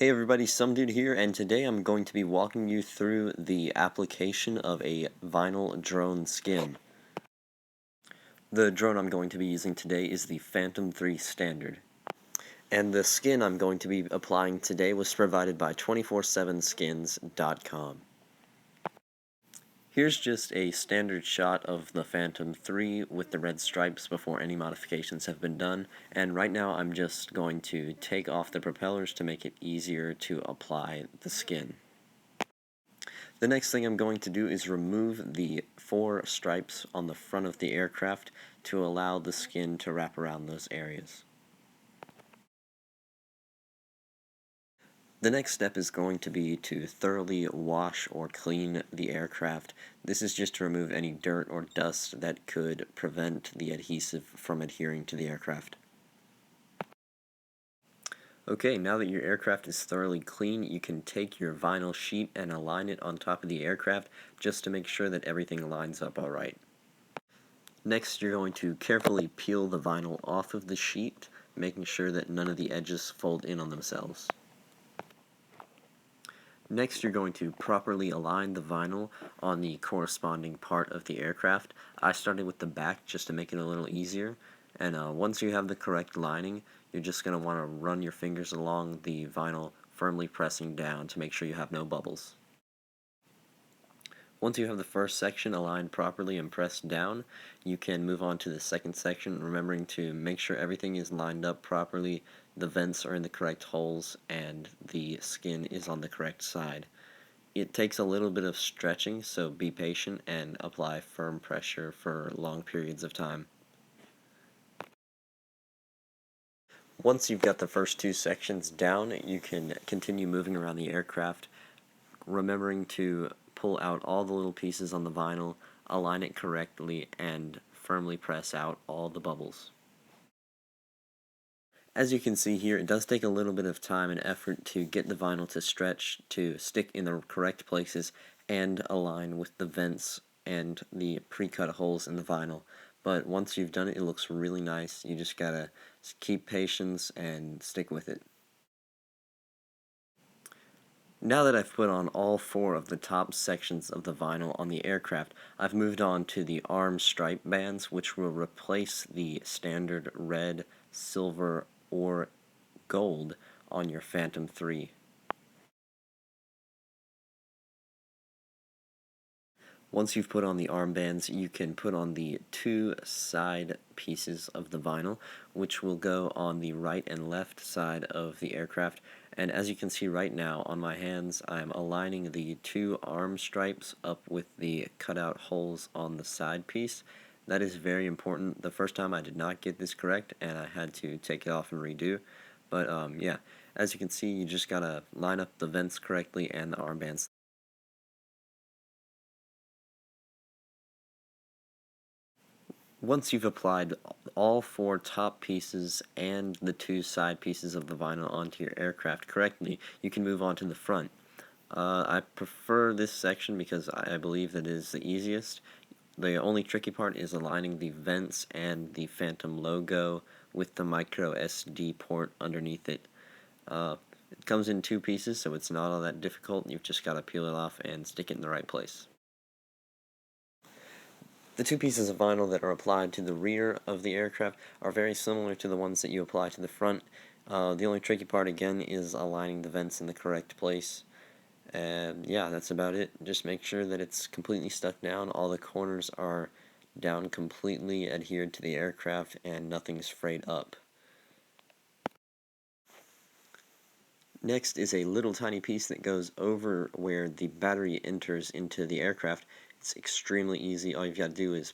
Hey everybody, Some Dude here, and today I'm going to be walking you through the application of a vinyl drone skin. The drone I'm going to be using today is the Phantom 3 Standard. And the skin I'm going to be applying today was provided by 247skins.com. Here's just a standard shot of the Phantom 3 with the red stripes before any modifications have been done, and right now I'm just going to take off the propellers to make it easier to apply the skin. The next thing I'm going to do is remove the 4 stripes on the front of the aircraft to allow the skin to wrap around those areas. The next step is going to be to thoroughly wash or clean the aircraft. This is just to remove any dirt or dust that could prevent the adhesive from adhering to the aircraft. Okay, now that your aircraft is thoroughly clean, you can take your vinyl sheet and align it on top of the aircraft just to make sure that everything lines up alright. Next, you're going to carefully peel the vinyl off of the sheet, making sure that none of the edges fold in on themselves. Next, you're going to properly align the vinyl on the corresponding part of the aircraft. I started with the back just to make it a little easier, and once you have the correct lining, you're just going to want to run your fingers along the vinyl, firmly pressing down to make sure you have no bubbles. Once you have the first section aligned properly and pressed down, you can move on to the second section, remembering to make sure everything is lined up properly, the vents are in the correct holes, and the skin is on the correct side. It takes a little bit of stretching, so be patient and apply firm pressure for long periods of time. Once you've got the first 2 sections down, you can continue moving around the aircraft, remembering to pull out all the little pieces on the vinyl, align it correctly, and firmly press out all the bubbles. As you can see here, it does take a little bit of time and effort to get the vinyl to stretch, to stick in the correct places, and align with the vents and the pre-cut holes in the vinyl. But once you've done it, it looks really nice. You just gotta keep patience and stick with it. Now that I've put on all 4 of the top sections of the vinyl on the aircraft, I've moved on to the arm stripe bands, which will replace the standard red, silver, or gold on your Phantom 3. Once you've put on the armbands, you can put on the 2 side pieces of the vinyl, which will go on the right and left side of the aircraft. And as you can see right now on my hands, I'm aligning the 2 arm stripes up with the cutout holes on the side piece. That is very important. The first time I did not get this correct, and I had to take it off and redo. But yeah, as you can see, you just gotta line up the vents correctly and the armbands. Once you've applied all 4 top pieces and the 2 side pieces of the vinyl onto your aircraft correctly, you can move on to the front. I prefer this section because I believe that it is the easiest. The only tricky part is aligning the vents and the Phantom logo with the micro SD port underneath it. It comes in 2 pieces, so it's not all that difficult. You've just got to peel it off and stick it in the right place. The 2 pieces of vinyl that are applied to the rear of the aircraft are very similar to the ones that you apply to the front. The only tricky part, again, is aligning the vents in the correct place. And yeah, that's about it. Just make sure that it's completely stuck down, all the corners are down completely adhered to the aircraft, and nothing's frayed up. Next is a little tiny piece that goes over where the battery enters into the aircraft. It's extremely easy. All you've got to do is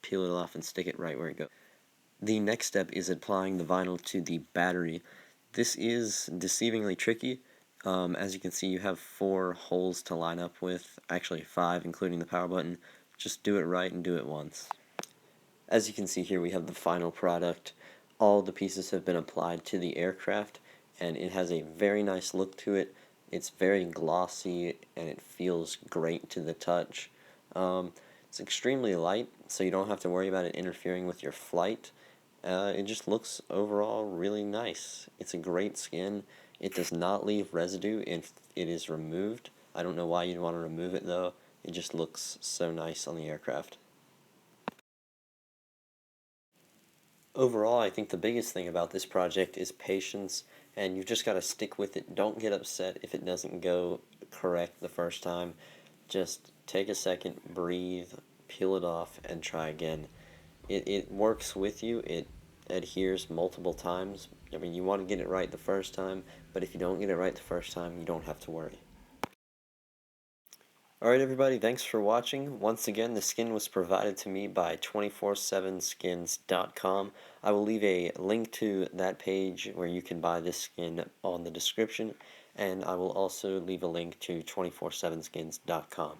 peel it off and stick it right where it goes. The next step is applying the vinyl to the battery. This is deceivingly tricky. As you can see, you have 4 holes to line up with, actually 5 including the power button. Just do it right and do it once. As you can see here, we have the final product. All the pieces have been applied to the aircraft, and it has a very nice look to it. It's very glossy, and it feels great to the touch. It's extremely light, so you don't have to worry about it interfering with your flight. It just looks overall really nice. It's a great skin. It does not leave residue if it is removed. I don't know why you'd want to remove it though. It just looks so nice on the aircraft. Overall, I think the biggest thing about this project is patience, and you've just got to stick with it. Don't get upset if it doesn't go correct the first time. Just take a second, breathe, peel it off, and try again. It works with you. It adheres multiple times. I mean, you want to get it right the first time, but if you don't get it right the first time, you don't have to worry. Alright everybody, thanks for watching. Once again, the skin was provided to me by 247skins.com. I will leave a link to that page where you can buy this skin on the description, and I will also leave a link to 247skins.com.